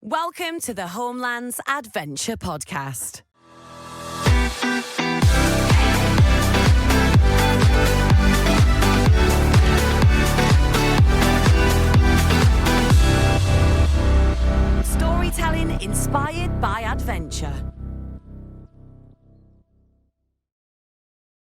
Welcome to the Holmlands Adventure Podcast. Storytelling inspired by adventure.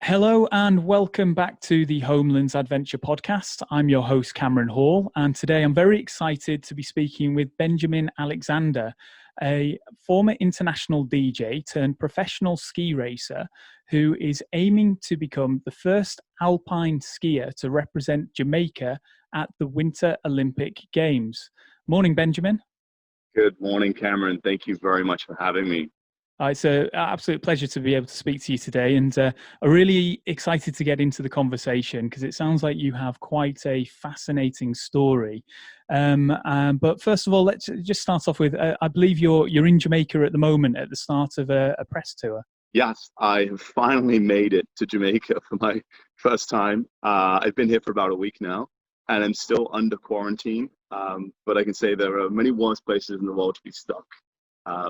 Hello and welcome back to the Holmlands Adventure Podcast. I'm your host, Cameron Hall, and today I'm very excited to be speaking with Benjamin Alexander, a former international DJ turned professional ski racer who is aiming to become the first alpine skier to represent Jamaica at the Winter Olympic Games. Morning, Benjamin. Good morning, Cameron. Thank you very much for having me. It's an absolute pleasure to be able to speak to you today, and I'm really excited to get into the conversation because it sounds like you have quite a fascinating story. But first of all, let's just start off with, I believe you're in Jamaica at the moment at the start of a press tour. Yes, I have finally made it to Jamaica for my first time. I've been here for about a week now, and I'm still under quarantine. But I can say there are many worse places in the world to be stuck.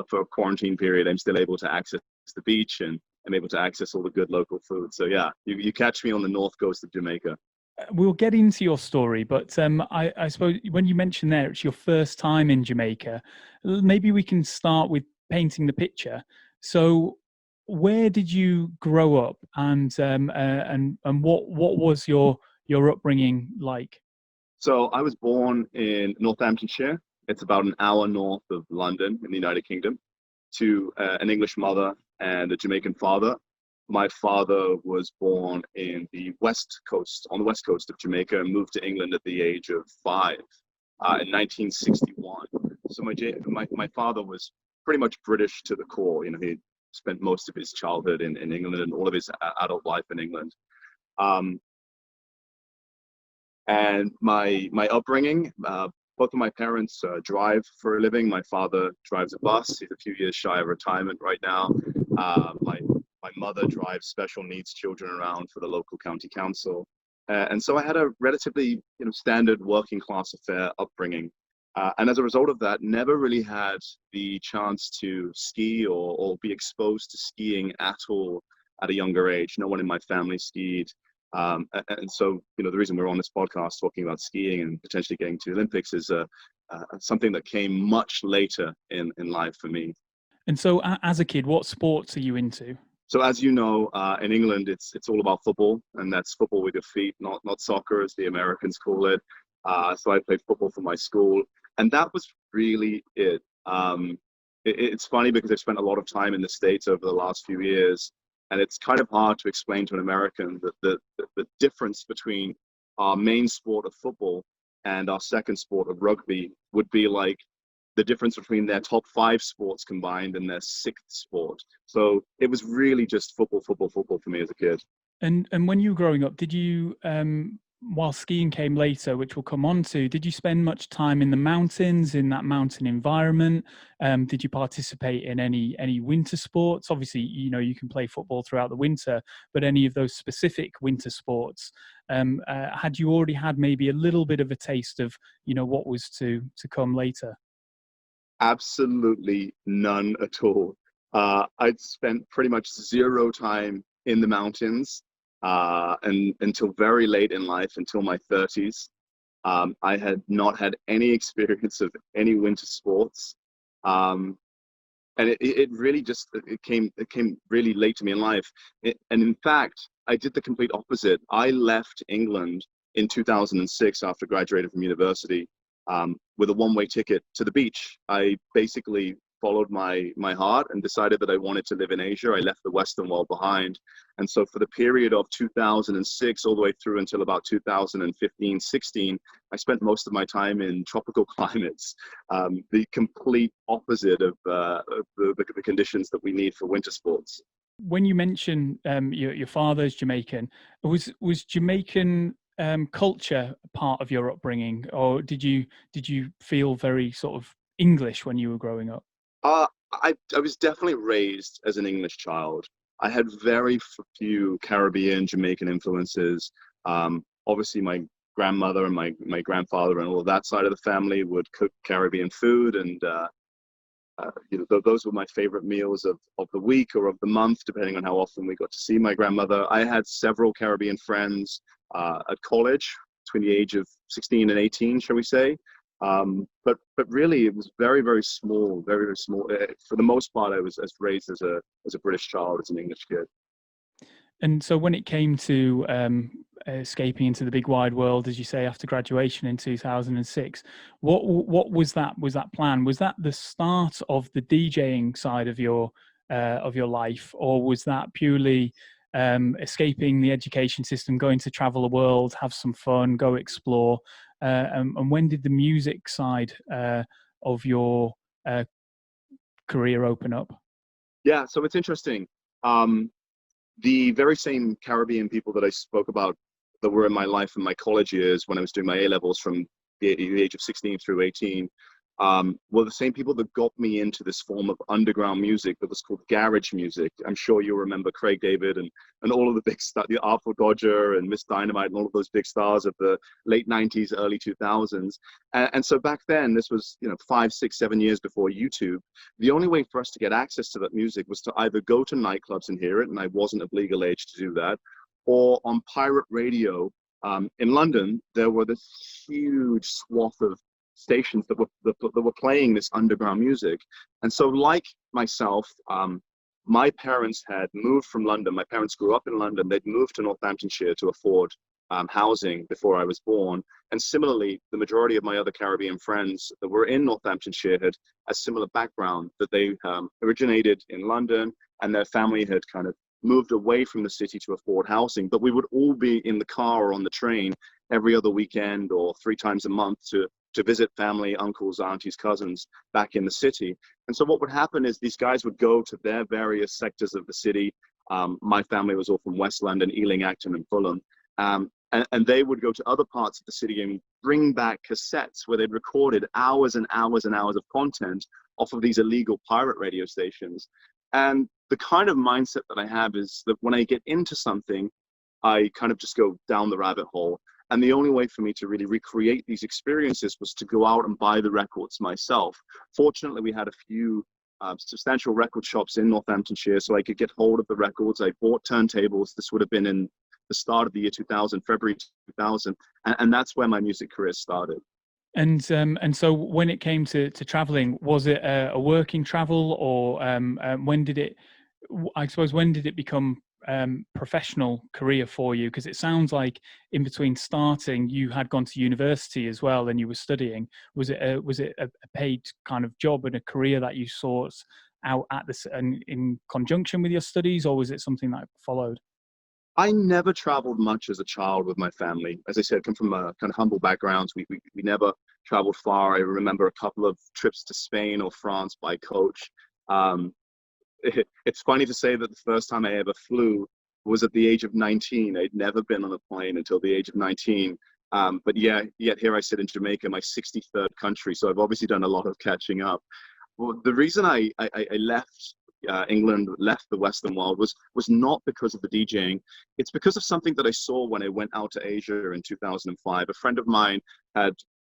For a quarantine period, I'm still able to access the beach and I'm able to access all the good local food. So yeah, you catch me on the north coast of Jamaica. We'll get into your story, but I suppose when you mentioned there it's your first time in Jamaica, maybe we can start with painting the picture. So where did you grow up, and what was your upbringing like? So I was born in Northamptonshire. It's about an hour north of London in the United Kingdom, to an English mother and a Jamaican father. My father was born on the west coast of Jamaica, and moved to England at the age of 5 in 1961. So my father was pretty much British to the core. You know, he spent most of his childhood in England and all of his adult life in England. And my upbringing, both of my parents drive for a living. My father drives a bus. He's a few years shy of retirement right now. My mother drives special needs children around for the local county council. And so I had a relatively standard working class affair upbringing. And as a result of that, never really had the chance to ski or be exposed to skiing at all at a younger age. No one in my family skied. And so, the reason we're on this podcast talking about skiing and potentially getting to the Olympics is something that came much later in life for me. And so as a kid, what sports are you into? So as you know, in England, it's all about football, and that's football with your feet, not soccer as the Americans call it. So I played football for my school, and that was really it. It's funny because I've spent a lot of time in the States over the last few years. And it's kind of hard to explain to an American that the difference between our main sport of football and our second sport of rugby would be like the difference between their top 5 sports combined and their 6th sport. So it was really just football for me as a kid. And when you were growing up, did you, while skiing came later, which we'll come on to, did you spend much time in the mountains, in that mountain environment? Did you participate in any winter sports? Obviously, you can play football throughout the winter, but any of those specific winter sports, had you already had maybe a little bit of a taste of, what was to come later? Absolutely none at all. I'd spent pretty much zero time in the mountains. And until very late in life, until my 30s, I had not had any experience of any winter sports. And it really just, it came really late to me in life. And in fact, I did the complete opposite. I left England in 2006 after graduating from university, with a one-way ticket to the beach. I basically followed my heart and decided that I wanted to live in Asia. I left the Western world behind. And so for the period of 2006 all the way through until about 2015-16, I spent most of my time in tropical climates, the complete opposite of the conditions that we need for winter sports. When you mentioned your father's Jamaican, was Jamaican culture part of your upbringing, or did you feel very sort of English when you were growing up? I was definitely raised as an English child. I had very few Caribbean, Jamaican influences. Obviously, my grandmother and my grandfather and all of that side of the family would cook Caribbean food, and those were my favorite meals of the week or of the month, depending on how often we got to see my grandmother. I had several Caribbean friends at college between the age of 16 and 18, shall we say. But really, it was very, very small, very, very small. For the most part, I was raised as a British child, as an English kid. And so when it came to escaping into the big wide world, as you say, after graduation in 2006, what was that plan? Was that the start of the DJing side of your life, or was that purely escaping the education system, going to travel the world, have some fun, go explore? And when did the music side of your career open up? Yeah, so it's interesting. The very same Caribbean people that I spoke about that were in my life in my college years when I was doing my A-levels from the age of 16 through 18 were the same people that got me into this form of underground music that was called garage music. I'm sure you'll remember Craig David and all of the big stars, the Artful Dodger and Miss Dynamite and all of those big stars of the late 90s, early 2000s. And so back then, this was 5, 6, 7 years before YouTube. The only way for us to get access to that music was to either go to nightclubs and hear it, and I wasn't of legal age to do that, or on pirate radio. In London, there were this huge swath of stations that were playing this underground music. And so, like myself, my parents had moved from London. My parents grew up in London. They'd moved to Northamptonshire to afford housing before I was born. And similarly, the majority of my other Caribbean friends that were in Northamptonshire had a similar background, that they originated in London and their family had kind of moved away from the city to afford housing. But we would all be in the car or on the train every other weekend or 3 times a month to visit family, uncles, aunties, cousins back in the city. And so what would happen is these guys would go to their various sectors of the city. My family was all from West London, Ealing, Acton, and Fulham. And they would go to other parts of the city and bring back cassettes where they'd recorded hours and hours and hours of content off of these illegal pirate radio stations. And the kind of mindset that I have is that when I get into something, I kind of just go down the rabbit hole. And the only way for me to really recreate these experiences was to go out and buy the records myself. Fortunately, we had a few substantial record shops in Northamptonshire, so I could get hold of the records. I bought turntables. This would have been in the start of the year 2000, February 2000. And that's where my music career started. And so when it came to traveling, was it a working travel, or when did it become professional career for you? Because it sounds like in between starting, you had gone to university as well and you were studying. Was it a paid kind of job and a career that you sought out at this and in conjunction with your studies, or was it something that followed? I never traveled much as a child with my family. As I said, come from a kind of humble backgrounds. We never traveled far. I remember a couple of trips to Spain or France by coach. It's funny to say that the first time I ever flew was at the age of 19. I'd never been on a plane until the age of 19. But yet here I sit in Jamaica, my 63rd country. So I've obviously done a lot of catching up. Well, the reason I left England, left the Western world was not because of the DJing. It's because of something that I saw when I went out to Asia in 2005. A friend of mine had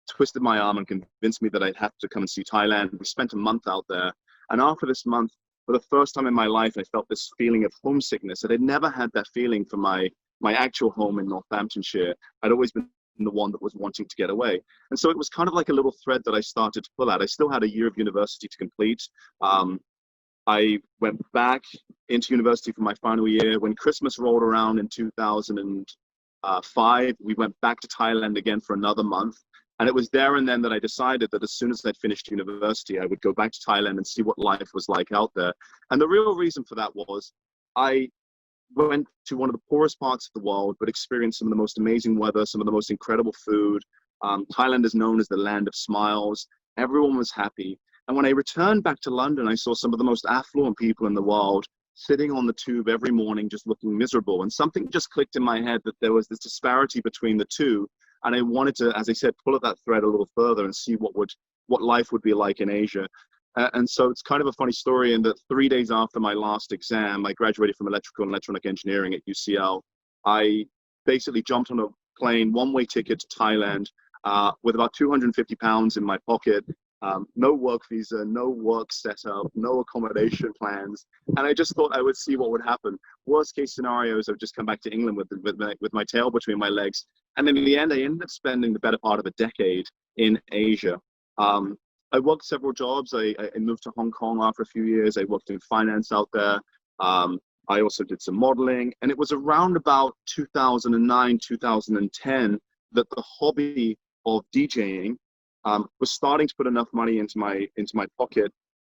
twisted my arm and convinced me that I'd have to come and see Thailand. We spent a month out there. And after this month, for the first time in my life, I felt this feeling of homesickness. And I'd never had that feeling for my actual home in Northamptonshire. I'd always been the one that was wanting to get away. And so it was kind of like a little thread that I started to pull at. I still had a year of university to complete. I went back into university for my final year. When Christmas rolled around in 2005, we went back to Thailand again for another month. And it was there and then that I decided that as soon as I'd finished university, I would go back to Thailand and see what life was like out there. And the real reason for that was I went to one of the poorest parts of the world, but experienced some of the most amazing weather, some of the most incredible food. Thailand is known as the land of smiles. Everyone was happy. And when I returned back to London, I saw some of the most affluent people in the world sitting on the tube every morning just looking miserable. And something just clicked in my head that there was this disparity between the two. And I wanted to, as I said, pull at that thread a little further and see what life would be like in Asia. And so it's kind of a funny story in that 3 days after my last exam, I graduated from electrical and electronic engineering at UCL. I basically jumped on a plane, one-way ticket to Thailand, with about £250 in my pocket, no work visa, no work setup, no accommodation plans. And I just thought I would see what would happen. Worst case scenarios, I've just come back to England with my tail between my legs. And then in the end, I ended up spending the better part of a decade in Asia. I worked several jobs. I moved to Hong Kong after a few years. I worked in finance out there. I also did some modeling. And it was around about 2009, 2010 that the hobby of DJing was starting to put enough money into my pocket.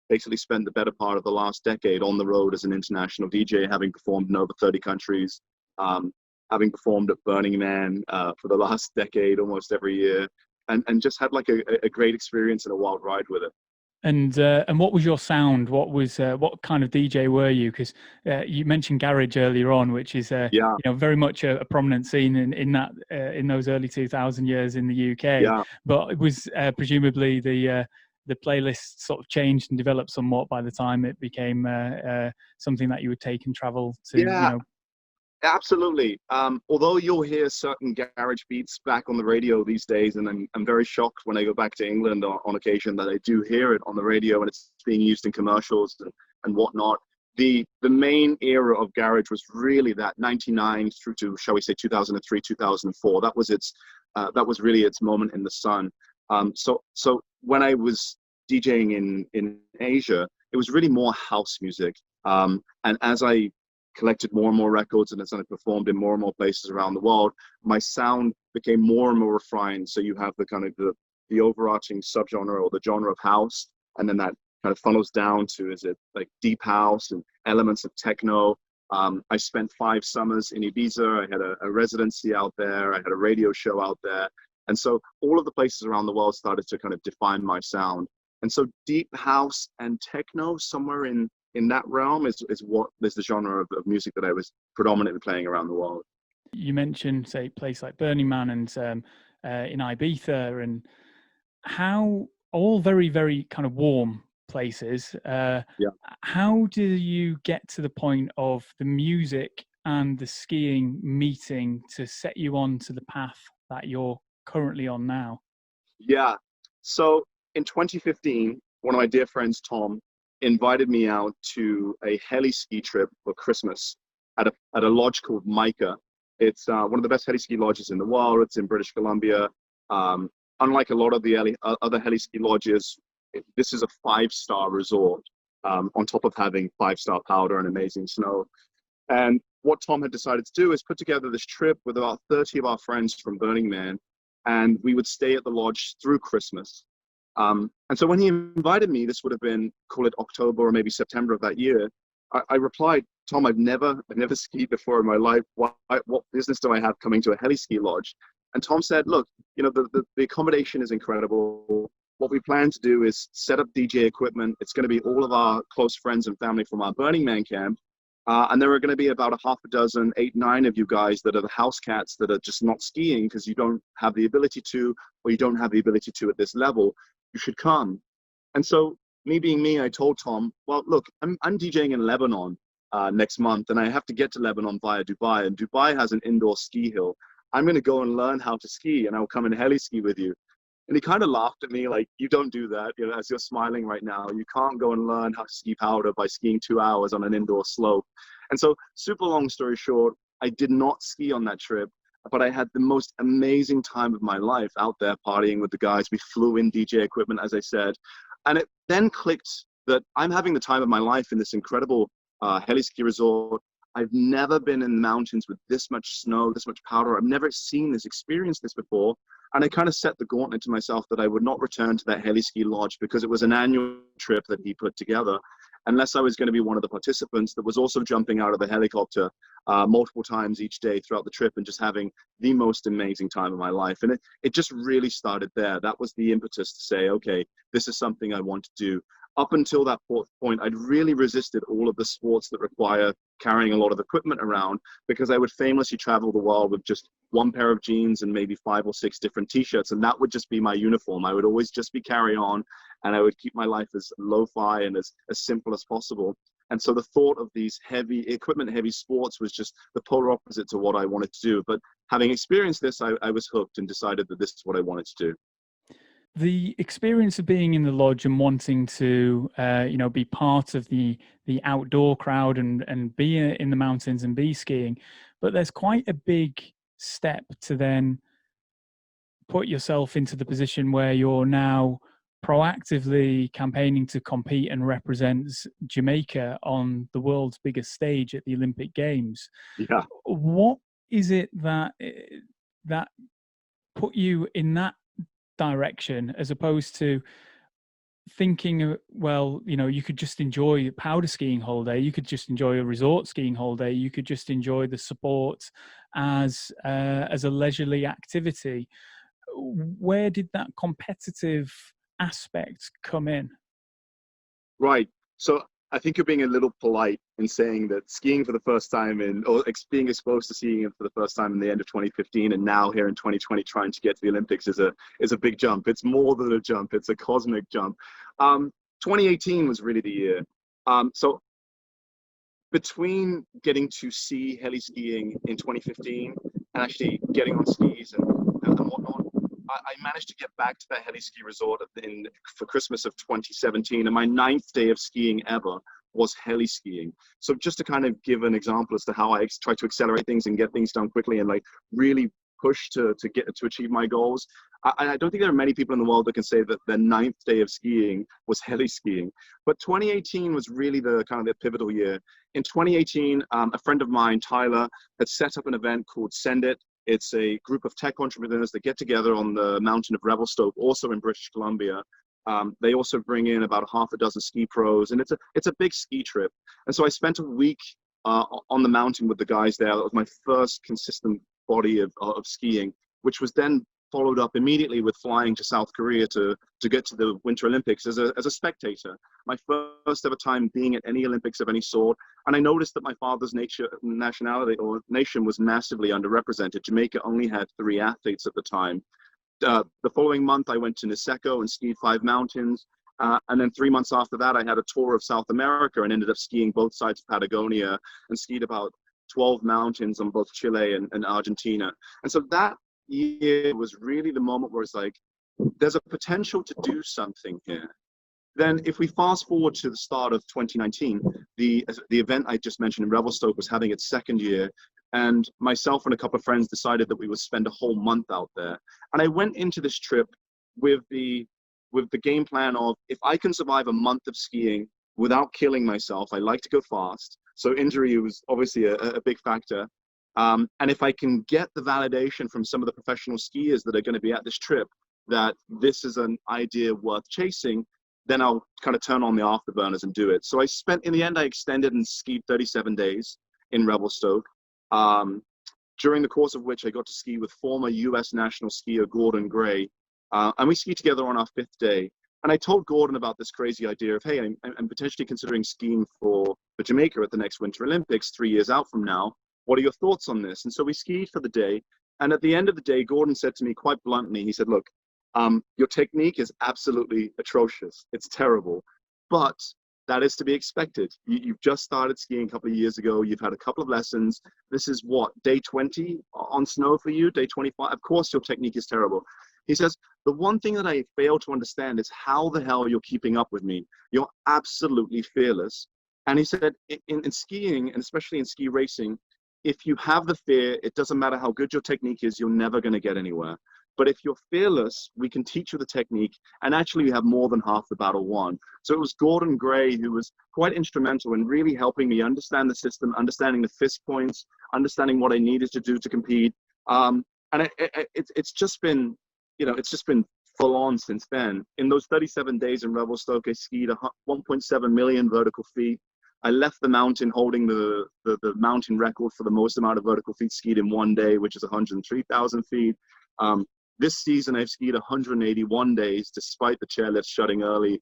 Basically spent the better part of the last decade on the road as an international DJ, having performed in over 30 countries, having performed at Burning Man for the last decade, almost every year, and just had like a great experience and a wild ride with it. And what was your sound? What kind of DJ were you? Because you mentioned garage earlier on, which is very much a prominent scene in those early 2000 years in the UK. Yeah. But it was presumably the playlist sort of changed and developed somewhat by the time it became something that you would take and travel to. Yeah. Absolutely. Although you'll hear certain garage beats back on the radio these days, and I'm very shocked when I go back to England on occasion that I do hear it on the radio and it's being used in commercials and whatnot. The main era of garage was really that 99 through to, shall we say, 2003, 2004. That was really its moment in the sun. So when I was DJing in Asia, it was really more house music. And as I collected more and more records and as I performed in more and more places around the world, my sound became more and more refined. So you have the kind of the overarching subgenre or the genre of house, and then that kind of funnels down to, is it like deep house and elements of techno. I spent 5 summers in Ibiza. I had a residency out there. I had a radio show out there. And so all of the places around the world started to kind of define my sound. And so deep house and techno, somewhere in that realm is the genre of music that I was predominantly playing around the world. You mentioned, say, a place like Burning Man and in Ibiza, and how all very, very kind of warm places. How do you get to the point of the music and the skiing meeting to set you on to the path that you're currently on now? Yeah. So in 2015, one of my dear friends, Tom, invited me out to a heli ski trip for Christmas at a lodge called Jamaica. It's one of the best heli ski lodges in the world. It's in British Columbia. Unlike a lot of the other heli ski lodges, this is a 5-star resort, on top of having 5-star powder and amazing snow. And what Tom had decided to do is put together this trip with about 30 of our friends from Burning Man, and we would stay at the lodge through Christmas. And so when he invited me, this would have been, call it October or maybe September of that year, I replied, Tom, I've never skied before in my life. What business do I have coming to a heli ski lodge? And Tom said, look, the accommodation is incredible. What we plan to do is set up DJ equipment. It's going to be all of our close friends and family from our Burning Man camp. And there are going to be about a half a dozen, 8, 9 of you guys that are the house cats that are just not skiing because you don't have the ability to, or you don't have the ability to at this level. You should come. And so me being me, I told Tom, well, look, I'm DJing in Lebanon next month, and I have to get to Lebanon via Dubai, and Dubai has an indoor ski hill. I'm going to go and learn how to ski, and I'll come and heli ski with you. And he kind of laughed at me like, you don't do that. As you're smiling right now, you can't go and learn how to ski powder by skiing 2 hours on an indoor slope. And so super long story short, I did not ski on that trip, but I had the most amazing time of my life out there partying with the guys. We flew in DJ equipment, as I said. And it then clicked that I'm having the time of my life in this incredible heli ski resort. I've never been in the mountains with this much snow, this much powder. I've never seen this, experienced this before. And I kind of set the gauntlet to myself that I would not return to that heli ski lodge because it was an annual trip that he put together, unless I was going to be one of the participants that was also jumping out of the helicopter multiple times each day throughout the trip and just having the most amazing time of my life. And it just really started there. That was the impetus to say, okay, this is something I want to do. Up until that point, I'd really resisted all of the sports that require carrying a lot of equipment around because I would famously travel the world with just one pair of jeans and maybe 5 or 6 different t-shirts, and that would just be my uniform. I would always just be carry on, and I would keep my life as lo-fi and as simple as possible. And so the thought of these heavy sports was just the polar opposite to what I wanted to do. But having experienced this, I was hooked and decided that this is what I wanted to do. The experience of being in the lodge and wanting to, be part of the outdoor crowd and be in the mountains and be skiing, but there's quite a big step to then put yourself into the position where you're now proactively campaigning to compete and represent Jamaica on the world's biggest stage at the Olympic Games. Yeah. What is it that put you in that direction, as opposed to thinking, well, you could just enjoy a powder skiing holiday, you could just enjoy a resort skiing holiday, you could just enjoy the sport as a leisurely activity? Where did that competitive aspect come in? Right. So I think you're being a little polite in saying that skiing for the first time being exposed to skiing for the first time in the end of 2015 and now here in 2020 trying to get to the Olympics is a big jump. It's more than a jump. It's a cosmic jump. 2018 was really the year. So between getting to see heli skiing in 2015 and actually getting on skis and whatnot, I managed to get back to that heli ski resort for Christmas of 2017, and my 9th day of skiing ever was heli skiing. So just to kind of give an example as to how I try to accelerate things and get things done quickly and like really push to achieve my goals. I don't think there are many people in the world that can say that their 9th day of skiing was heli skiing. But 2018 was really the kind of the pivotal year. In 2018, a friend of mine, Tyler, had set up an event called Send It. It's a group of tech entrepreneurs that get together on the mountain of Revelstoke, also in British Columbia. They also bring in about half a dozen ski pros, and it's a big ski trip. And so I spent a week on the mountain with the guys there. That was my first consistent body of skiing, which was then followed up immediately with flying to South Korea to get to the Winter Olympics as a spectator. My first ever time being at any Olympics of any sort. And I noticed that my father's nationality or nation was massively underrepresented. Jamaica only had 3 athletes at the time. The following month, I went to Niseko and skied 5 mountains. And then 3 months after that, I had a tour of South America and ended up skiing both sides of Patagonia and skied about 12 mountains on both Chile and Argentina. And so that year was really the moment where it's like, there's a potential to do something here. Then if we fast forward to the start of 2019, the event I just mentioned in Revelstoke was having its 2nd year, and myself and a couple of friends decided that we would spend a whole month out there. And I went into this trip with the game plan of, if I can survive a month of skiing without killing myself, I like to go fast. So injury was obviously a big factor. And if I can get the validation from some of the professional skiers that are going to be at this trip that this is an idea worth chasing, then I'll kind of turn on the afterburners and do it. So in the end, I extended and skied 37 days in Revelstoke, during the course of which I got to ski with former US national skier Gordon Gray. And we skied together on our 5th day. And I told Gordon about this crazy idea of, hey, I'm potentially considering skiing for Jamaica at the next Winter Olympics 3 years out from now. What are your thoughts on this? And so we skied for the day. And at the end of the day, Gordon said to me quite bluntly, he said, look, your technique is absolutely atrocious. It's terrible, but that is to be expected. You've just started skiing a couple of years ago. You've had a couple of lessons. This is what, day 20 on snow for you, day 25? Of course, your technique is terrible. He says, the one thing that I fail to understand is how the hell you're keeping up with me. You're absolutely fearless. And he said, in skiing, and especially in ski racing, if you have the fear, it doesn't matter how good your technique is, you're never going to get anywhere. But if you're fearless, we can teach you the technique, and actually we have more than half the battle won. So it was Gordon Gray who was quite instrumental in really helping me understand the system, understanding the fist points, understanding what I needed to do to compete. And it's just been, it's just been full on since then. In those 37 days in Revelstoke, I skied 1.7 million vertical feet. I left the mountain holding the mountain record for the most amount of vertical feet skied in one day, which is 103,000 feet. This season, I've skied 181 days, despite the chairlift shutting early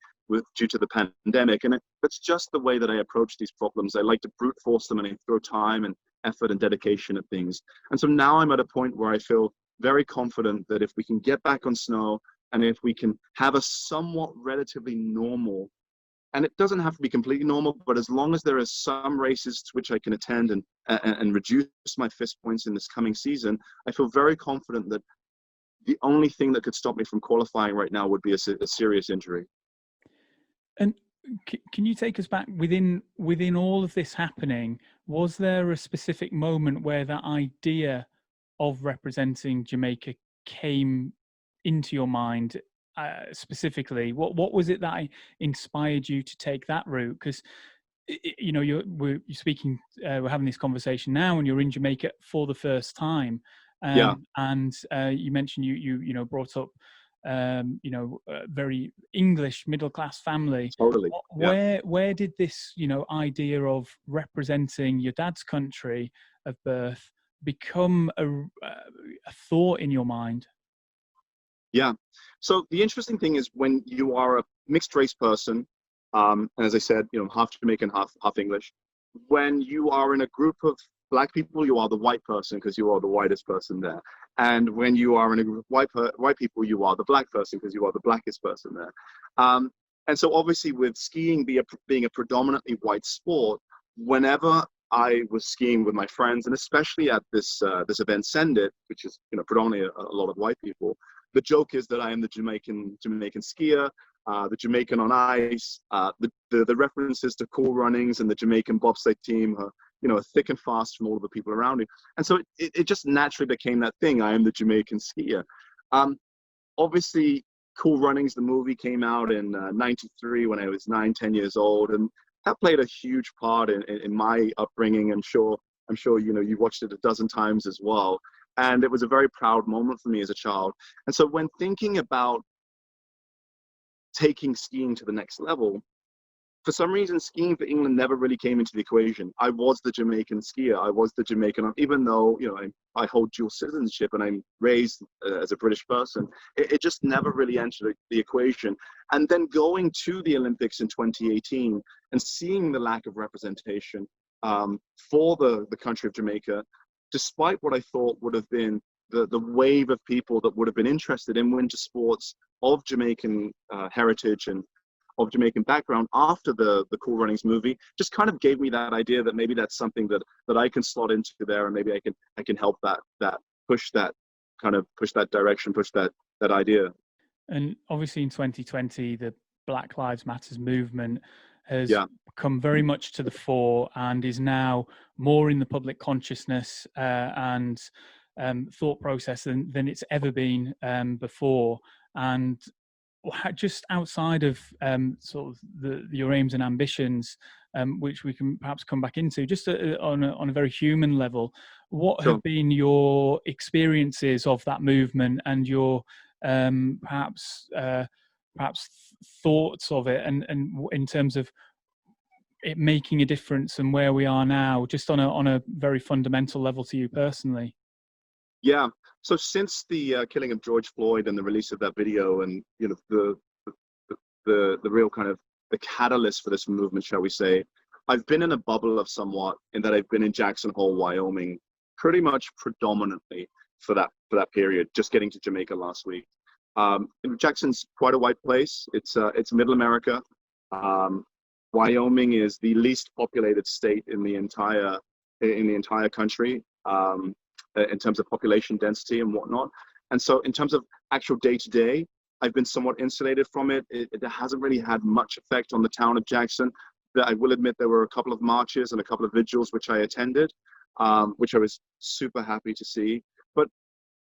due to the pandemic. And that's just the way that I approach these problems. I like to brute force them, and I throw time and effort and dedication at things. And so now I'm at a point where I feel very confident that if we can get back on snow, and if we can have a somewhat relatively normal, and it doesn't have to be completely normal, but as long as there are some races to which I can attend and reduce my fist points in this coming season, I feel very confident that the only thing that could stop me from qualifying right now would be a serious injury. And can you take us back within all of this happening? Was there a specific moment where that idea of representing Jamaica came into your mind specifically? What was it that inspired you to take that route? Because you know you're speaking, we're having this conversation now, and you're in Jamaica for the first time. And you mentioned you know brought up you know a very English middle class family. Totally. Where did this idea of representing your dad's country of birth become a thought in your mind? Yeah. So the interesting thing is when you are a mixed race person, and as I said, half Jamaican, half English. When you are in a group of Black people, you are the white person because you are the whitest person there. And when you are in a group of white people, you are the Black person because you are the blackest person there. And so obviously with skiing being a predominantly white sport, whenever I was skiing with my friends, and especially at this event, Send It, which is predominantly a lot of white people, the joke is that I am the Jamaican skier, the Jamaican on ice. The references to Cool Runnings and the Jamaican bobsleigh team are thick and fast from all of the people around me. And so it just naturally became that thing. I am the Jamaican skier. Obviously, Cool Runnings, the movie, came out in '93 when I was 9-10 years old, and that played a huge part in my upbringing. I'm sure you watched it a dozen times as well. And it was a very proud moment for me as a child. And so when thinking about taking skiing to the next level, for some reason, skiing for England never really came into the equation. I was the Jamaican skier. I was the Jamaican, even though, I hold dual citizenship and I'm raised as a British person, it just never really entered the equation. And then going to the Olympics in 2018 and seeing the lack of representation for the country of Jamaica, despite what I thought would have been the wave of people that would have been interested in winter sports of Jamaican heritage and of Jamaican background after the Cool Runnings movie, just kind of gave me that idea that maybe that's something that I can slot into there, and maybe I can help that push that direction, push that idea. And obviously in 2020, the Black Lives Matters movement has come very much to the fore and is now more in the public consciousness and thought process than it's ever been before. And just outside of sort of your aims and ambitions, which we can perhaps come back into, just on a very human level, what have been your experiences of that movement and your perhaps thoughts of it, and in terms of it making a difference and where we are now, just on a very fundamental level to you personally? Yeah. So since the killing of George Floyd and the release of that video, and the real kind of the catalyst for this movement, shall we say, I've been in a bubble of somewhat, in that I've been in Jackson Hole, Wyoming, pretty much predominantly for that period. Just getting to Jamaica last week. Jackson's quite a white place. It's Middle America. Wyoming is the least populated state in the entire country. In terms of population density and whatnot. And so in terms of actual day-to-day, I've been somewhat insulated from it. It hasn't really had much effect on the town of Jackson. I will admit there were a couple of marches and a couple of vigils which I attended, which I was super happy to see. But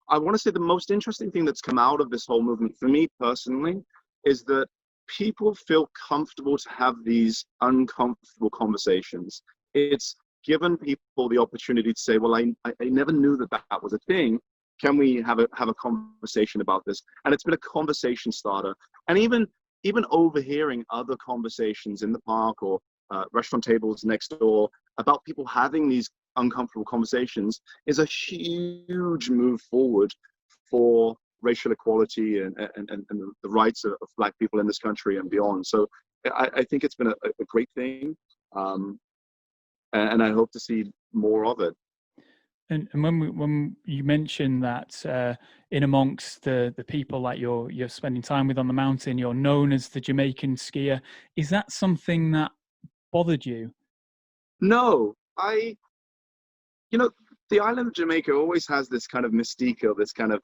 I want to say the most interesting thing that's come out of this whole movement for me personally is that people feel comfortable to have these uncomfortable conversations. It's given people the opportunity to say, well, I never knew that was a thing. Can we have a conversation about this? And it's been a conversation starter. And even overhearing other conversations in the park or restaurant tables next door about people having these uncomfortable conversations is a huge move forward for racial equality and the rights of Black people in this country and beyond. So I think it's been a great thing. And I hope to see more of it. And when you mention that in amongst the people that you're spending time with on the mountain, you're known as the Jamaican skier, is that something that bothered you? No, the island of Jamaica always has this kind of mystique, or this kind of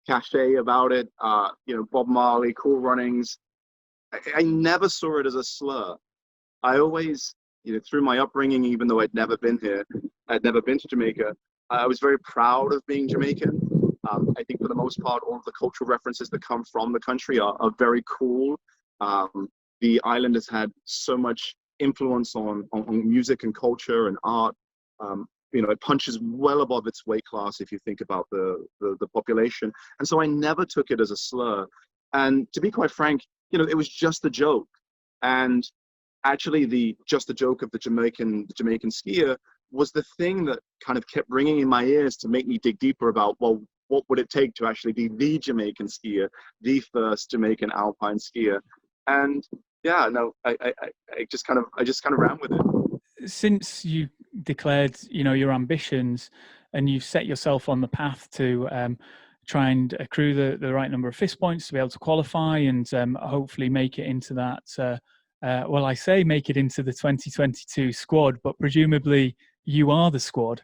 cachet about it. Bob Marley, Cool Runnings. I never saw it as a slur. I always, through my upbringing, even though I'd never been here, I'd never been to Jamaica, I was very proud of being Jamaican. I think for the most part, all of the cultural references that come from the country are very cool. The island has had so much influence on music and culture and art. It punches well above its weight class if you think about the population. And so I never took it as a slur. And to be quite frank, it was just a joke. And actually just the joke of the Jamaican skier was the thing that kind of kept ringing in my ears to make me dig deeper about, well, what would it take to actually be the Jamaican skier, the first Jamaican alpine skier? And yeah, no, I just kind of ran with it. Since you declared, your ambitions, and you've set yourself on the path to try and accrue the right number of FIS points to be able to qualify and hopefully make it into that. I say make it into the 2022 squad, but presumably you are the squad.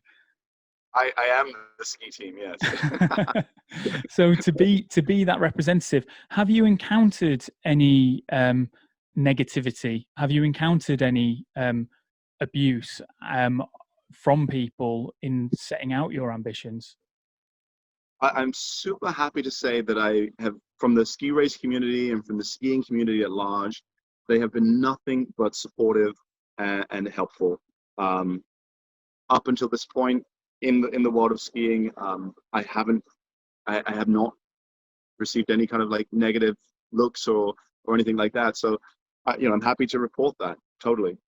I am the ski team, yes. So to be that representative, have you encountered any negativity? Have you encountered any abuse from people in setting out your ambitions? I'm super happy to say that I have, from the ski race community and from the skiing community at large, they have been nothing but supportive and helpful. Up until this point in the world of skiing, I have not received any kind of like negative looks or anything like that. So, I'm happy to report that totally.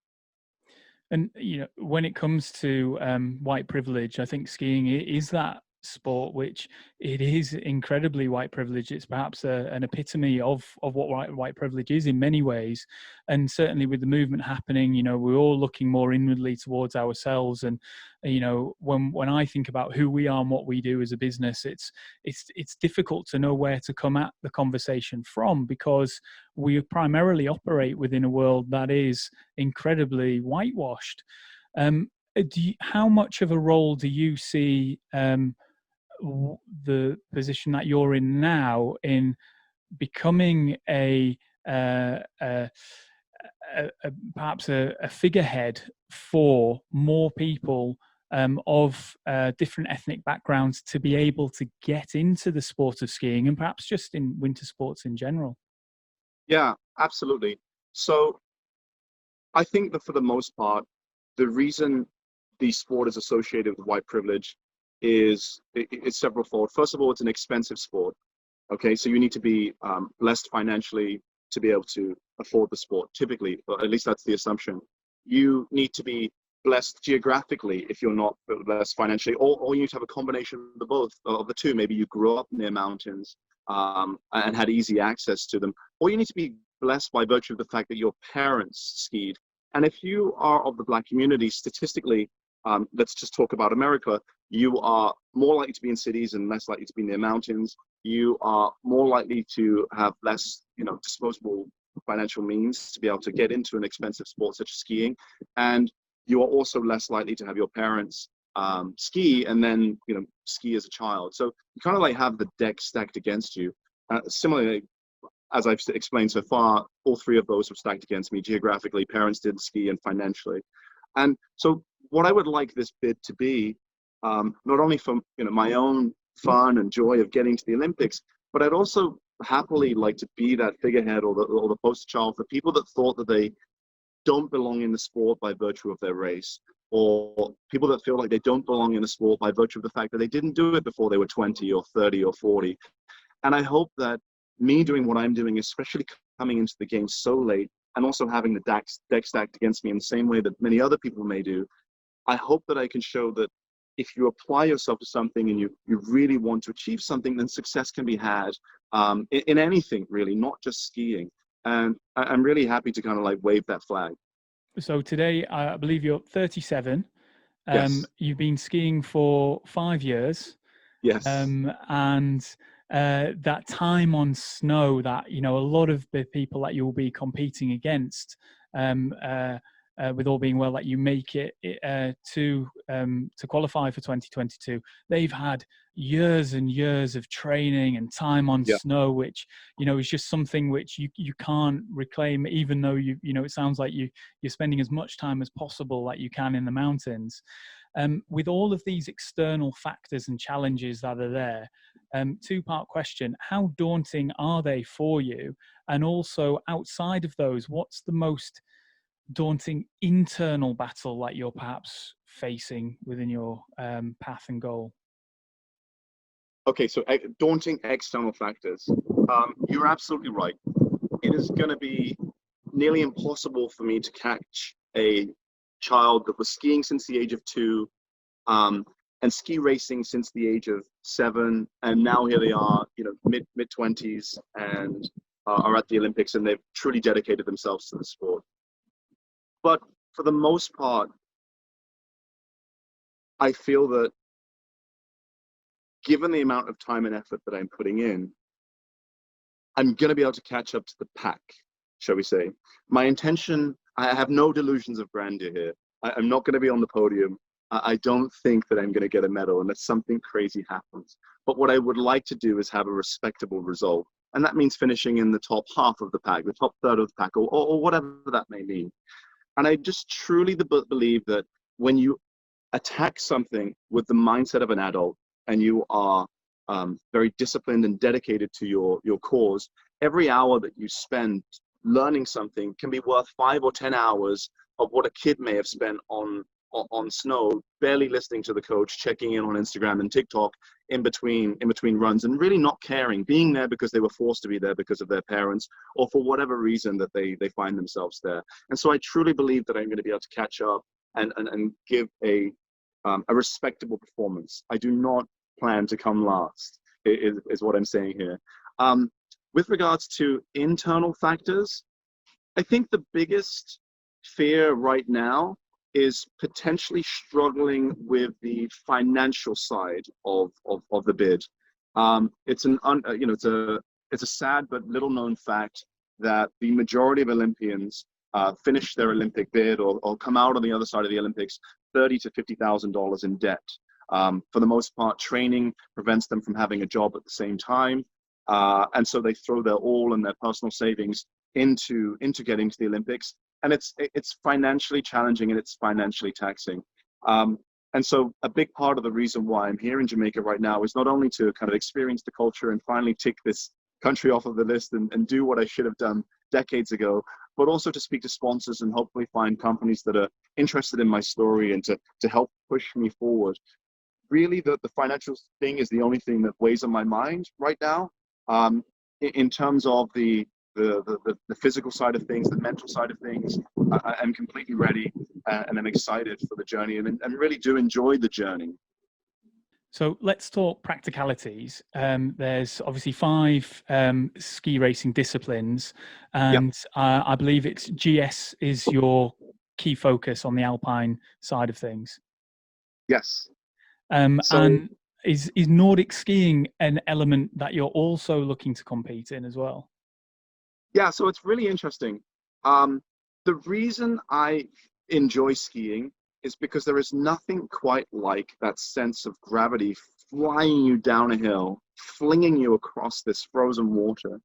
And when it comes to white privilege, I think skiing is that sport which it is incredibly white privilege. It's perhaps an epitome of what white privilege is in many ways, and certainly with the movement happening, we're all looking more inwardly towards ourselves. And when I think about who we are and what we do as a business, it's difficult to know where to come at the conversation from, because we primarily operate within a world that is incredibly whitewashed. How much of a role do you see the position that you're in now in becoming perhaps a figurehead for more people of different ethnic backgrounds to be able to get into the sport of skiing, and perhaps just in winter sports in general? Yeah, absolutely. So I think that for the most part, the reason the sport is associated with white privilege is it's severalfold. First of all, it's an expensive sport. Okay, so you need to be blessed financially to be able to afford the sport, typically, or at least that's the assumption. You need to be blessed geographically if you're not blessed financially, or you need to have a combination of the two. Maybe you grew up near mountains and had easy access to them, or you need to be blessed by virtue of the fact that your parents skied. And if you are of the Black community, statistically, let's just talk about America, you are more likely to be in cities and less likely to be near mountains. You are more likely to have less, disposable financial means to be able to get into an expensive sport such as skiing. And you are also less likely to have your parents ski and then, ski as a child. So you kind of like have the deck stacked against you. Similarly, as I've explained so far, all three of those were stacked against me geographically. Parents didn't ski, and financially. And so what I would like this bid to be, not only for my own fun and joy of getting to the Olympics, but I'd also happily like to be that figurehead or the poster child for people that thought that they don't belong in the sport by virtue of their race, or people that feel like they don't belong in the sport by virtue of the fact that they didn't do it before they were 20 or 30 or 40. And I hope that me doing what I'm doing, especially coming into the game so late and also having the deck stacked against me in the same way that many other people may do, I hope that I can show that if you apply yourself to something and you really want to achieve something, then success can be had in anything, really, not just skiing. And I'm really happy to kind of like wave that flag. So today, I believe you're 37. Yes. You've been skiing for 5 years. Yes. And that time on snow that, a lot of the people that you'll be competing against with all being well, that you make it to qualify for 2022. They've had years and years of training and time on snow, which is just something which you can't reclaim, even though it sounds like you're spending as much time as possible that you can in the mountains. With all of these external factors and challenges that are there, two-part question: how daunting are they for you? And also, outside of those, what's the most daunting internal battle that you're perhaps facing within your path and goal? Okay, so daunting external factors. You're absolutely right. It is going to be nearly impossible for me to catch a child that was skiing since the age of 2, and ski racing since the age of 7, and now here they are, mid 20s, and are at the Olympics, and they've truly dedicated themselves to the sport. But for the most part, I feel that given the amount of time and effort that I'm putting in, I'm going to be able to catch up to the pack, shall we say. My intention, I have no delusions of grandeur here. I'm not going to be on the podium. I don't think that I'm going to get a medal unless something crazy happens. But what I would like to do is have a respectable result. And that means finishing in the top half of the pack, the top third of the pack, or whatever that may mean. And I just truly believe that when you attack something with the mindset of an adult, and you are very disciplined and dedicated to your cause, every hour that you spend learning something can be worth 5 or 10 hours of what a kid may have spent on snow, barely listening to the coach, checking in on Instagram and TikTok in between runs, and really not caring, being there because they were forced to be there because of their parents, or for whatever reason that they find themselves there. And so I truly believe that I'm going to be able to catch up and give a respectable performance. I do not plan to come last, is what I'm saying here. With regards to internal factors, I think the biggest fear right now is potentially struggling with the financial side of the bid. It's a sad but little known fact that the majority of Olympians finish their Olympic bid or come out on the other side of the Olympics $30,000 to $50,000 in debt. For the most part, training prevents them from having a job at the same time, and so they throw their all and their personal savings into getting to the Olympics. And it's financially challenging and it's financially taxing. And so a big part of the reason why I'm here in Jamaica right now is not only to kind of experience the culture and finally tick this country off of the list and do what I should have done decades ago, but also to speak to sponsors and hopefully find companies that are interested in my story and to help push me forward. Really, the financial thing is the only thing that weighs on my mind right now. In terms of the physical side of things, the mental side of things, I'm completely ready, and I'm excited for the journey, and really do enjoy the journey. So let's talk practicalities. There's obviously 5 ski racing disciplines, and I believe it's GS is your key focus on the alpine side of things. Yes. And is Nordic skiing an element that you're also looking to compete in as well? Yeah, so it's really interesting. The reason I enjoy skiing is because there is nothing quite like that sense of gravity flying you down a hill, flinging you across this frozen water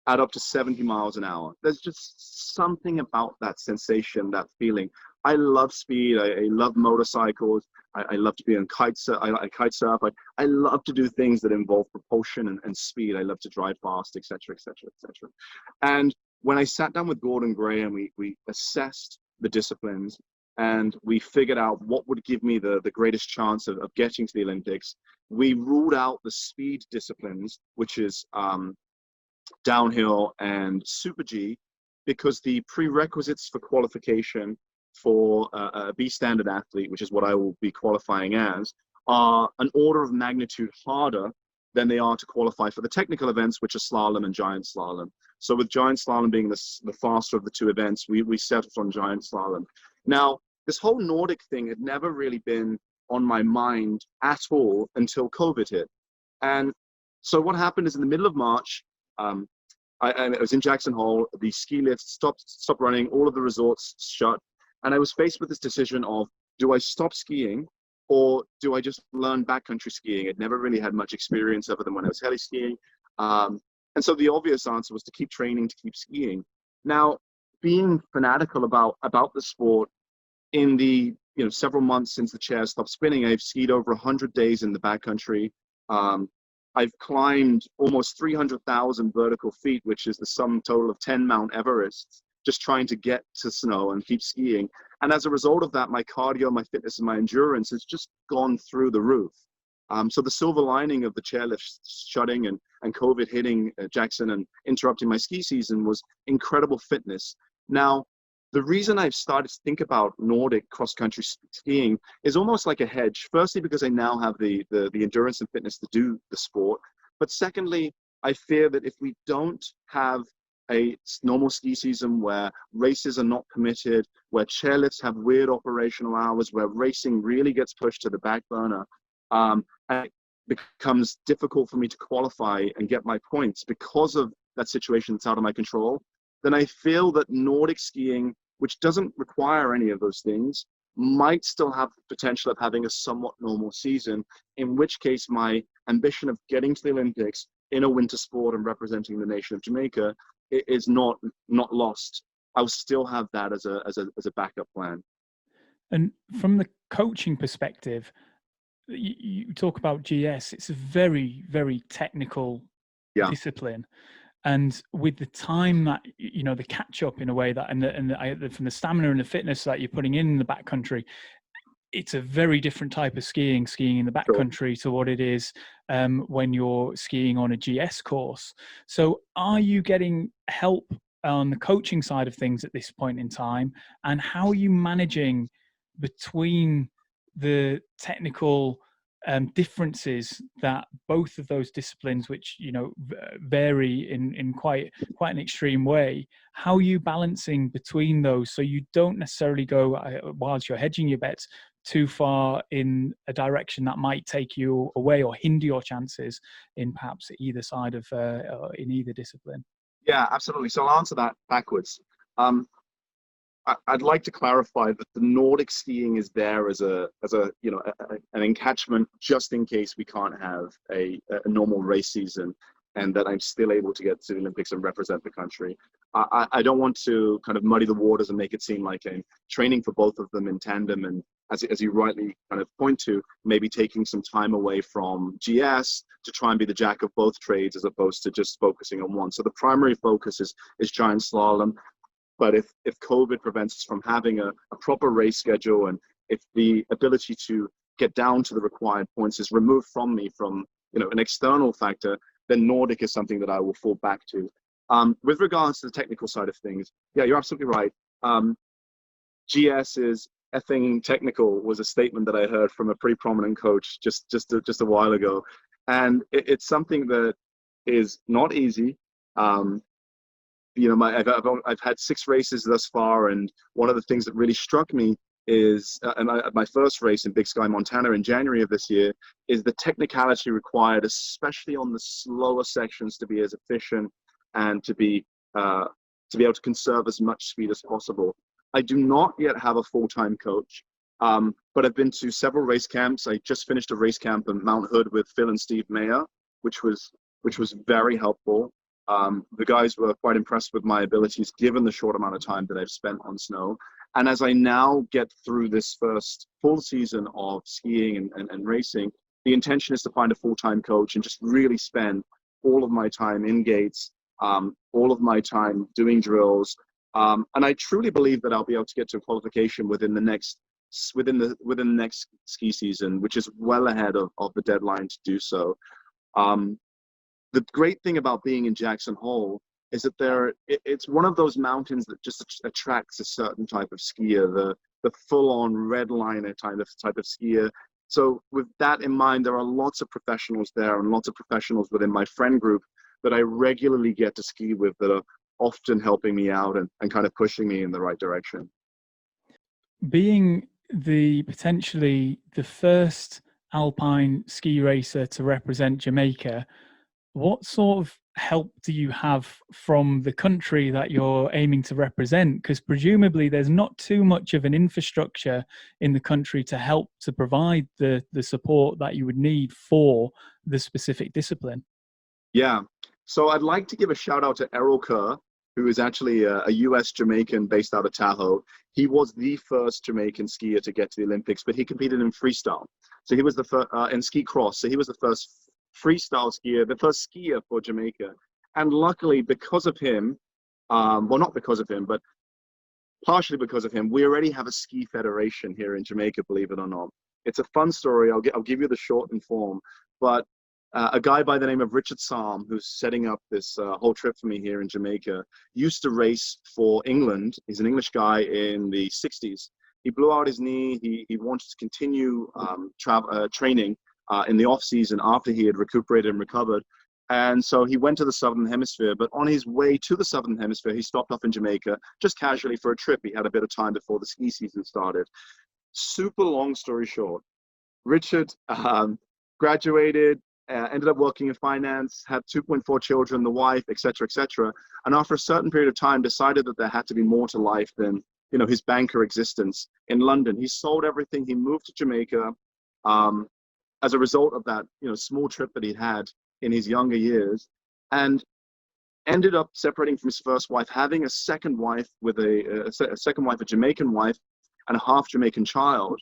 at up to 70 miles an hour. There's just something about that sensation, that feeling. I love speed. I love motorcycles. I love to be on kite surf. I kite surf. I love to do things that involve propulsion and speed. I love to drive fast, etc., etc., etc. And when I sat down with Gordon Gray and we assessed the disciplines and we figured out what would give me the greatest chance of getting to the Olympics, we ruled out the speed disciplines, which is downhill and Super G, because the prerequisites for qualification for a B standard athlete, which is what I will be qualifying as, are an order of magnitude harder than they are to qualify for the technical events, which are slalom and giant slalom. So with giant slalom being the faster of the 2 events, we settled on giant slalom. Now, this whole Nordic thing had never really been on my mind at all until COVID hit. And so what happened is in the middle of March, I was in Jackson Hole, the ski lifts stopped running, all of the resorts shut. And I was faced with this decision of, do I stop skiing or do I just learn backcountry skiing? I'd never really had much experience other than when I was heli skiing. And so the obvious answer was to keep training, to keep skiing. Now, being fanatical about the sport, in the several months since the chair stopped spinning, I've skied over 100 days in the backcountry. I've climbed almost 300,000 vertical feet, which is the sum total of 10 Mount Everests, just trying to get to snow and keep skiing. And as a result of that, my cardio, my fitness, and my endurance has just gone through the roof. So the silver lining of the chairlift shutting and COVID hitting Jackson and interrupting my ski season was incredible fitness. Now, the reason I've started to think about Nordic cross-country skiing is almost like a hedge. Firstly, because I now have the endurance and fitness to do the sport. But secondly, I fear that if we don't have a normal ski season where races are not permitted, where chairlifts have weird operational hours, where racing really gets pushed to the back burner, and it becomes difficult for me to qualify and get my points because of that situation that's out of my control, then I feel that Nordic skiing, which doesn't require any of those things, might still have the potential of having a somewhat normal season, in which case my ambition of getting to the Olympics in a winter sport and representing the nation of Jamaica is not lost. I'll still have that as a backup plan. And from the coaching perspective, you talk about GS, it's a very, very technical discipline. And with the time that, the catch up in a way that, from the stamina and the fitness that you're putting in the backcountry, it's a very different type of skiing in the backcountry to what it is when you're skiing on a GS course. So are you getting help on the coaching side of things at this point in time? And how are you managing between the technical differences that both of those disciplines, which vary in quite an extreme way, how are you balancing between those so you don't necessarily go, whilst you're hedging your bets, too far in a direction that might take you away or hinder your chances in perhaps either side of in either discipline? Yeah, absolutely. So I'll answer that backwards. I'd like to clarify that the Nordic skiing is there as an encatchment just in case we can't have a normal race season, and that I'm still able to get to the Olympics and represent the country. I don't want to kind of muddy the waters and make it seem like I'm training for both of them in tandem, and as you rightly kind of point to, maybe taking some time away from GS to try and be the jack of both trades as opposed to just focusing on one. So the primary focus is giant slalom. But if COVID prevents us from having a proper race schedule, and if the ability to get down to the required points is removed from me from an external factor, then Nordic is something that I will fall back to. With regards to the technical side of things, yeah, you're absolutely right. GS is effing technical was a statement that I heard from a pretty prominent coach just a while ago, and it's something that is not easy. I've had 6 races thus far, and one of the things that really struck me is, my first race in Big Sky, Montana in January of this year, is the technicality required, especially on the slower sections, to be as efficient and to be able to conserve as much speed as possible. I do not yet have a full-time coach, but I've been to several race camps. I just finished a race camp in Mount Hood with Phil and Steve Mayer, which was very helpful. The guys were quite impressed with my abilities given the short amount of time that I've spent on snow. And as I now get through this first full season of skiing and racing, the intention is to find a full-time coach and just really spend all of my time in gates, all of my time doing drills. And I truly believe that I'll be able to get to a qualification within the next ski season, which is well ahead of the deadline to do so. The great thing about being in Jackson Hole is that it's one of those mountains that just attracts a certain type of skier, the full-on redliner type of skier. So with that in mind, there are lots of professionals there and lots of professionals within my friend group that I regularly get to ski with that are often helping me out and kind of pushing me in the right direction. Being potentially the first alpine ski racer to represent Jamaica, what sort of help do you have from the country that you're aiming to represent? Because presumably there's not too much of an infrastructure in the country to help to provide the support that you would need for the specific discipline. Yeah. So I'd like to give a shout out to Errol Kerr, who is actually a US Jamaican based out of Tahoe. He was the first Jamaican skier to get to the Olympics, but he competed in freestyle. So he was the first in ski cross. So he was the first freestyle skier, the first skier for Jamaica. And luckily, because of him, well, not because of him, but partially because of him, we already have a ski federation here in Jamaica, believe it or not. It's a fun story. I'll give you the short and form. But a guy by the name of Richard Salm, who's setting up this whole trip for me here in Jamaica, used to race for England. He's an English guy in the 60s. He blew out his knee. He wanted to continue training in the off season after he had recuperated and recovered. And so he went to the Southern Hemisphere, but on his way to the Southern Hemisphere, he stopped off in Jamaica just casually for a trip. He had a bit of time before the ski season started. Super long story short, Richard graduated, ended up working in finance, had 2.4 children, the wife, etc., etc. And after a certain period of time, decided that there had to be more to life than, you know, his banker existence in London. He sold everything. He moved to Jamaica as a result of that, you know, small trip that he'd had in his younger years, and ended up separating from his first wife, having a second wife with a Jamaican wife, and a half Jamaican child.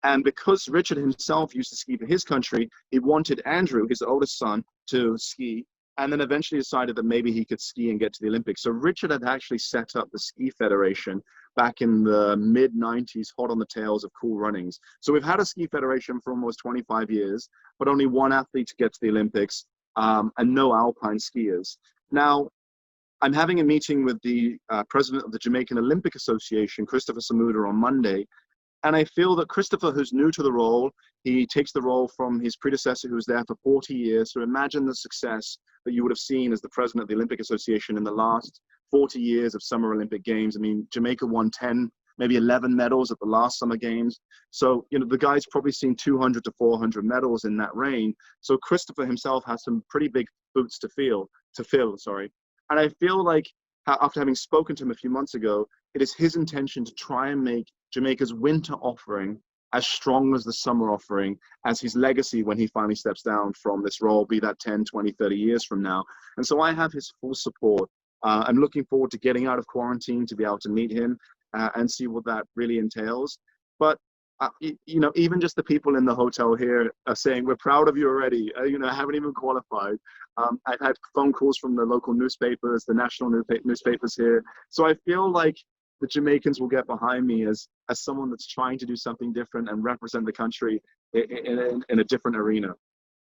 And because Richard himself used to ski for his country, he wanted Andrew, his oldest son, to ski, and then eventually decided that maybe he could ski and get to the Olympics. So Richard had actually set up the Ski Federation back in the mid-90s, hot on the tails of Cool Runnings. So we've had a Ski Federation for almost 25 years, but only one athlete to get to the Olympics, and no alpine skiers. Now, I'm having a meeting with the president of the Jamaican Olympic Association, Christopher Samuda, on Monday. And I feel that Christopher, who's new to the role, he takes the role from his predecessor who was there for 40 years. So imagine the success that you would have seen as the president of the Olympic Association in the last 40 years of Summer Olympic Games. I mean, Jamaica won 10, maybe 11 medals at the last Summer Games. So, you know, the guy's probably seen 200 to 400 medals in that reign. So Christopher himself has some pretty big boots to fill. And I feel like after having spoken to him a few months ago, it is his intention to try and make Jamaica's winter offering as strong as the summer offering, as his legacy when he finally steps down from this role, be that 10, 20, 30 years from now. And so I have his full support. I'm looking forward to getting out of quarantine to be able to meet him and see what that really entails. But you know, even just the people in the hotel here are saying, we're proud of you already. You know, I haven't even qualified. I've had phone calls from the local newspapers, the national newspapers here. So I feel like the Jamaicans will get behind me as someone that's trying to do something different and represent the country in a different arena.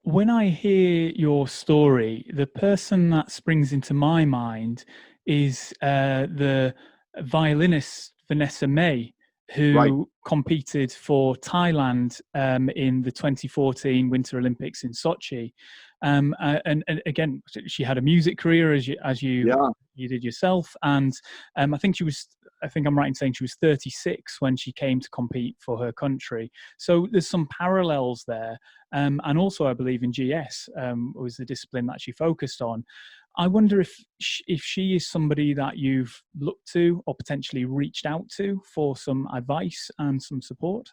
When I hear your story, the person that springs into my mind is the violinist Vanessa May, who competed for Thailand in the 2014 Winter Olympics in Sochi. And again, she had a music career as you did yourself. And I think I'm right in saying she was 36 when she came to compete for her country. So there's some parallels there. And also, I believe in GS was the discipline that she focused on. I wonder if she is somebody that you've looked to or potentially reached out to for some advice and some support.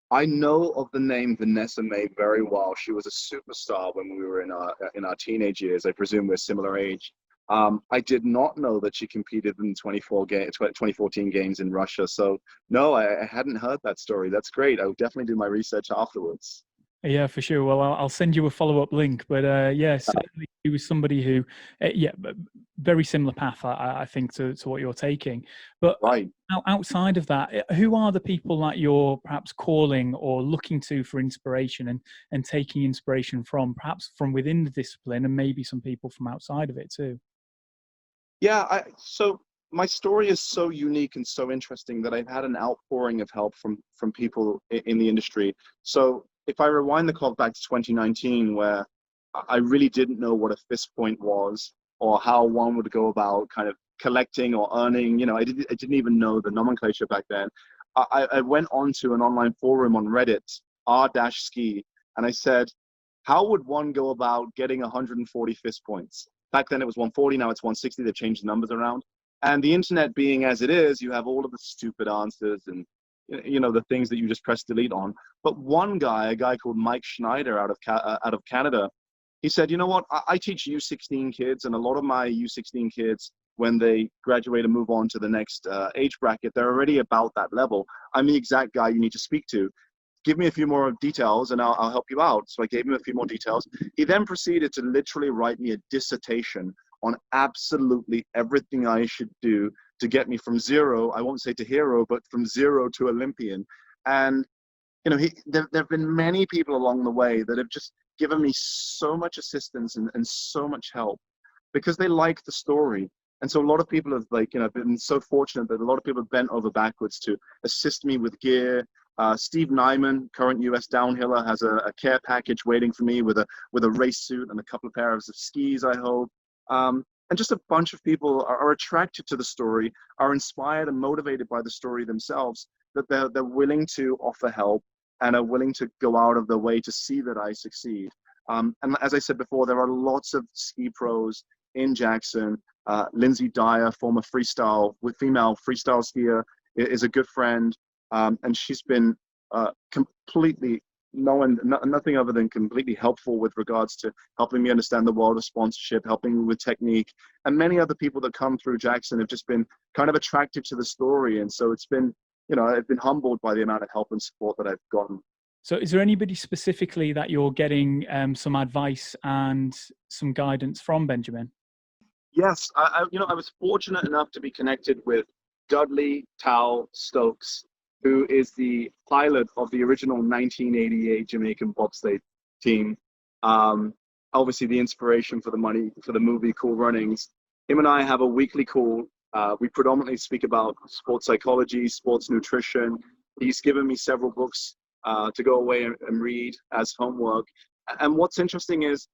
I know of the name Vanessa May very well. She was a superstar when we were in our teenage years. I presume we're similar age. I did not know that she competed in 2014 games in Russia. So no, I hadn't heard that story. That's great. I'll definitely do my research afterwards. Yeah, for sure. Well, I'll send you a follow-up link. But yeah, certainly he was somebody who, very similar path, I think, to what you're taking. But outside of that, who are the people that you're perhaps calling or looking to for inspiration and taking inspiration from, perhaps from within the discipline and maybe some people from outside of it too? Yeah, so my story is so unique and so interesting that I've had an outpouring of help from people in the industry. So if I rewind the clock back to 2019, where I really didn't know what a fist point was or how one would go about kind of collecting or earning, you know, I didn't even know the nomenclature back then. I went onto an online forum on Reddit, r-ski, and I said, how would one go about getting 140 fist points? Back then it was 140, now it's 160. They've changed the numbers around. And the internet being as it is, you have all of the stupid answers and, you know, the things that you just press delete on. But one guy, a guy called Mike Schneider out of Canada, he said, you know what, I teach U16 kids, and a lot of my U16 kids, when they graduate and move on to the next age bracket, they're already about that level. I'm the exact guy you need to speak to. Give me a few more details and I'll help you out. So I gave him a few more details. He then proceeded to literally write me a dissertation on absolutely everything I should do to get me from zero, I won't say to hero, but from zero to Olympian. And, you know, there have been many people along the way that have just given me so much assistance and so much help because they like the story. And so a lot of people have, like, you know, been so fortunate that a lot of people have bent over backwards to assist me with gear. Steve Nyman, current US downhiller, has a care package waiting for me with a race suit and a couple of pairs of skis, I hope. And just a bunch of people are attracted to the story, are inspired and motivated by the story themselves, that they're willing to offer help and are willing to go out of their way to see that I succeed. And as I said before, there are lots of ski pros in Jackson. Lindsay Dyer, former female freestyle skier, is a good friend. And she's been completely nothing other than completely helpful with regards to helping me understand the world of sponsorship, helping me with technique, and many other people that come through Jackson have just been kind of attracted to the story. And so it's been, you know, I've been humbled by the amount of help and support that I've gotten. So is there anybody specifically that you're getting some advice and some guidance from, Benjamin? Yes, I was fortunate enough to be connected with Dudley Tao Stokes, who is the pilot of the original 1988 Jamaican bobsleigh team. Obviously the inspiration for the movie Cool Runnings. Him and I have a weekly call. We predominantly speak about sports psychology, sports nutrition. He's given me several books to go away and read as homework. And what's interesting is,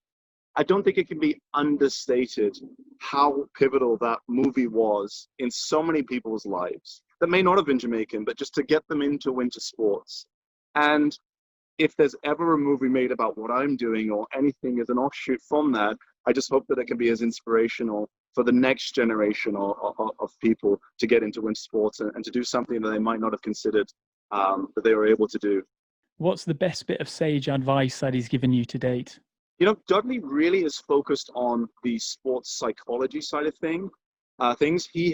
I don't think it can be understated how pivotal that movie was in so many people's lives that may not have been Jamaican, but just to get them into winter sports. And if there's ever a movie made about what I'm doing or anything as an offshoot from that, I just hope that it can be as inspirational for the next generation of people to get into winter sports and to do something that they might not have considered that they were able to do. What's the best bit of sage advice that he's given you to date? You know, Dudley really is focused on the sports psychology side of things. He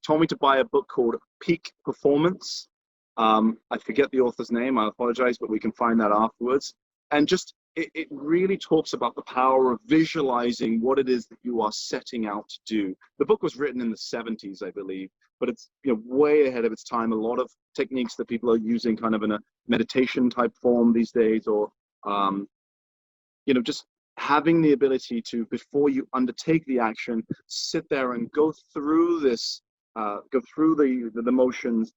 told me to buy a book called Peak Performance. I forget the author's name, I apologize, but we can find that afterwards. And just, it really talks about the power of visualizing what it is that you are setting out to do. The book was written in the 70s, I believe, but it's, you know, way ahead of its time. A lot of techniques that people are using kind of in a meditation type form these days, or, you know, just having the ability to, before you undertake the action, sit there and go through this, go through the motions,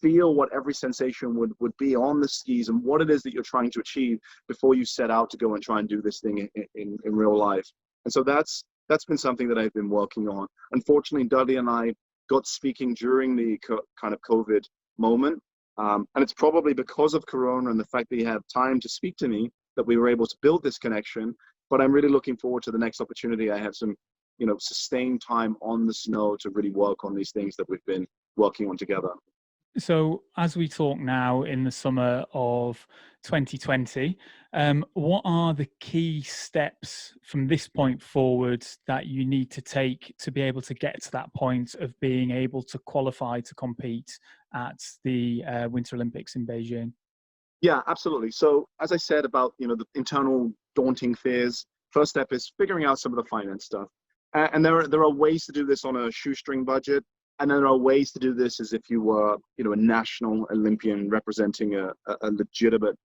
feel what every sensation would be on the skis and what it is that you're trying to achieve before you set out to go and try and do this thing in real life. And so that's been something that I've been working on. Unfortunately, Dudley and I got speaking during the kind of COVID moment. And it's probably because of Corona and the fact that he had time to speak to me that we were able to build this connection. But I'm really looking forward to the next opportunity. I have some, you know, sustained time on the snow to really work on these things that we've been working on together. So as we talk now in the summer of 2020, what are the key steps from this point forward that you need to take to be able to get to that point of being able to qualify to compete at the Winter Olympics in Beijing? Yeah, absolutely. So as I said about, you know, the internal daunting fears, first step is figuring out some of the finance stuff. And there are ways to do this on a shoestring budget. And there are ways to do this as if you were, you know, a national Olympian representing a legitimate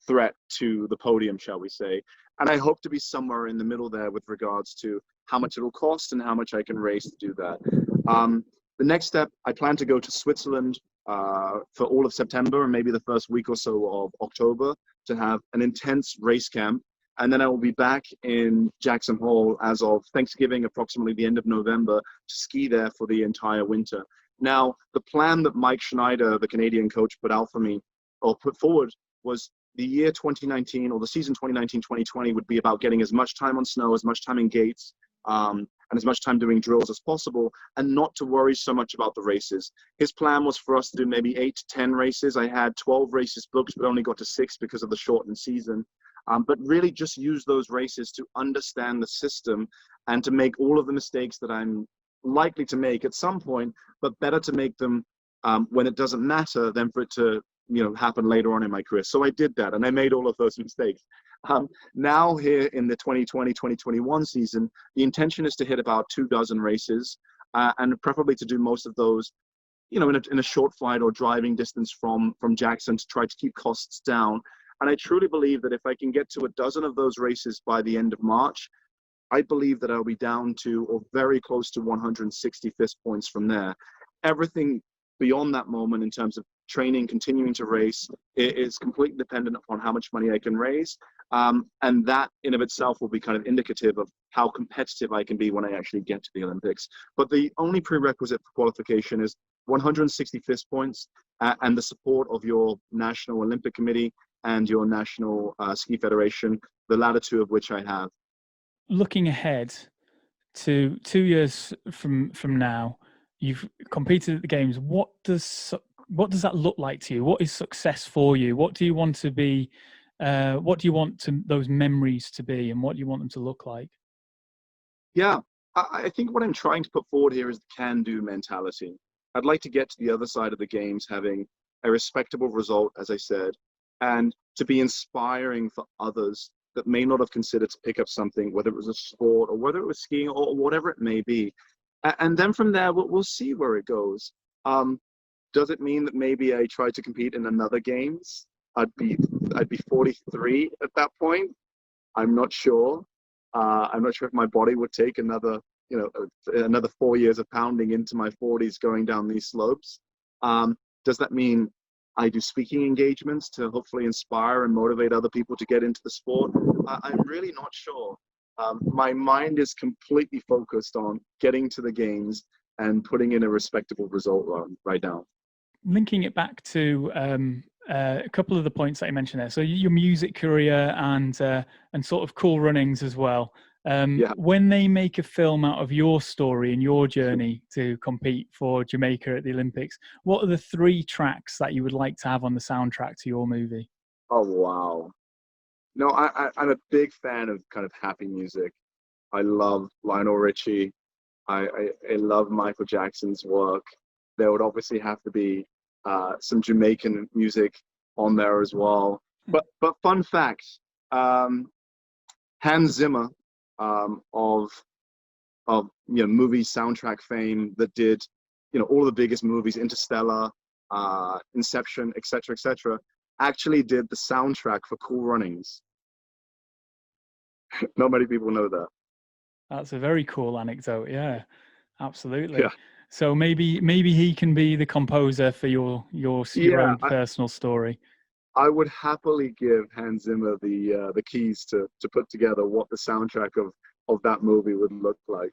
threat to the podium, shall we say. And I hope to be somewhere in the middle there with regards to how much it'll cost and how much I can raise to do that. The next step, I plan to go to Switzerland for all of September and maybe the first week or so of October to have an intense race camp. And then I will be back in Jackson Hole as of Thanksgiving, approximately the end of November, to ski there for the entire winter. Now, the plan that Mike Schneider, the Canadian coach, put out for me, or put forward, was the year 2019 or the season 2019-2020 would be about getting as much time on snow, as much time in gates, and as much time doing drills as possible, and not to worry so much about the races. His plan was for us to do maybe 8 to 10 races. I had 12 races booked, but only got to 6 because of the shortened season. But really just use those races to understand the system and to make all of the mistakes that I'm likely to make at some point, but better to make them when it doesn't matter than for it to happen later on in my career. So I did that, and I made all of those mistakes. Now here in the 2020-2021 season, the intention is to hit about 24 races, and preferably to do most of those, in a short flight or driving distance from Jackson to try to keep costs down. And I truly believe that if I can get to 12 of those races by the end of March, I believe that I'll be down to or very close to 160 FIS points from there. Everything beyond that moment in terms of training, continuing to race, it is completely dependent upon how much money I can raise. And that in of itself will be kind of indicative of how competitive I can be when I actually get to the Olympics. But the only prerequisite for qualification is 160 FIS points and the support of your National Olympic Committee and your National Ski Federation, the latter two of which I have. Looking ahead to 2 years from now, you've competed at the Games. What does that look like to you? What is success for you? What do you want to be? What do you want those memories to be, and what do you want them to look like? Yeah, I think what I'm trying to put forward here is the can-do mentality. I'd like to get to the other side of the Games having a respectable result, as I said, and to be inspiring for others that may not have considered to pick up something, whether it was a sport or whether it was skiing or whatever it may be. And then from there, we'll see where it goes. Does it mean that maybe I try to compete in another Games? I'd be 43 at that point. I'm not sure. I'm not sure if my body would take another 4 years of pounding into my 40s going down these slopes. Does that mean I do speaking engagements to hopefully inspire and motivate other people to get into the sport? I'm really not sure. My mind is completely focused on getting to the Games and putting in a respectable result right now. Linking it back to a couple of the points that you mentioned there. So your music career and sort of Cool Runnings as well. When they make a film out of your story and your journey to compete for Jamaica at the Olympics, what are the 3 tracks that you would like to have on the soundtrack to your movie? Oh, wow. No, I'm a big fan of kind of happy music. I love Lionel Richie. I love Michael Jackson's work. There would obviously have to be some Jamaican music on there as well. But fun fact, Hans Zimmer of movie soundtrack fame that did all of the biggest movies, Interstellar, Inception, etc., actually did the soundtrack for Cool Runnings. Not many people know that. That's a very cool anecdote. Yeah, absolutely. Yeah. So maybe he can be the composer for your own personal story. I would happily give Hans Zimmer the keys to put together what the soundtrack of that movie would look like.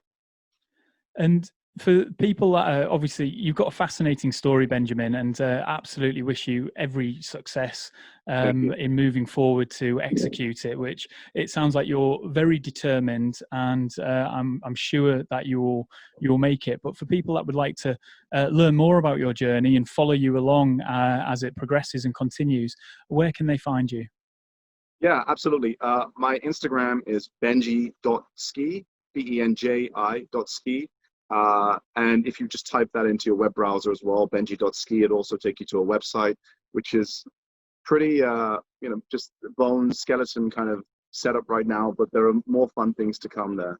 And for people that obviously you've got a fascinating story, Benjamin, and absolutely wish you every success in moving forward to execute it, which it sounds like you're very determined, and I'm sure that you'll make it. But for people that would like to learn more about your journey and follow you along as it progresses and continues, where can they find you? Yeah, absolutely. My Instagram is benji.ski, benji.ski. And if you just type that into your web browser as well, benji.ski, it'll also take you to a website, which is pretty, just bone skeleton kind of setup right now, but there are more fun things to come there.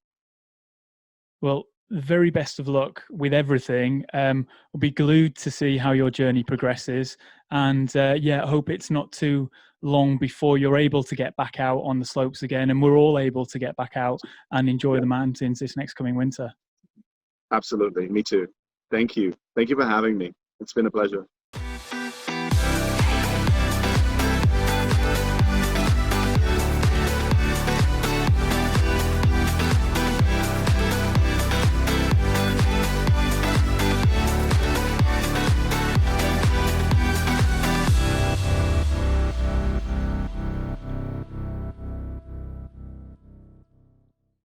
Well, the very best of luck with everything. We'll be glued to see how your journey progresses. And I hope it's not too long before you're able to get back out on the slopes again, and we're all able to get back out and enjoy the mountains this next coming winter. Absolutely. Me too. Thank you. Thank you for having me. It's been a pleasure.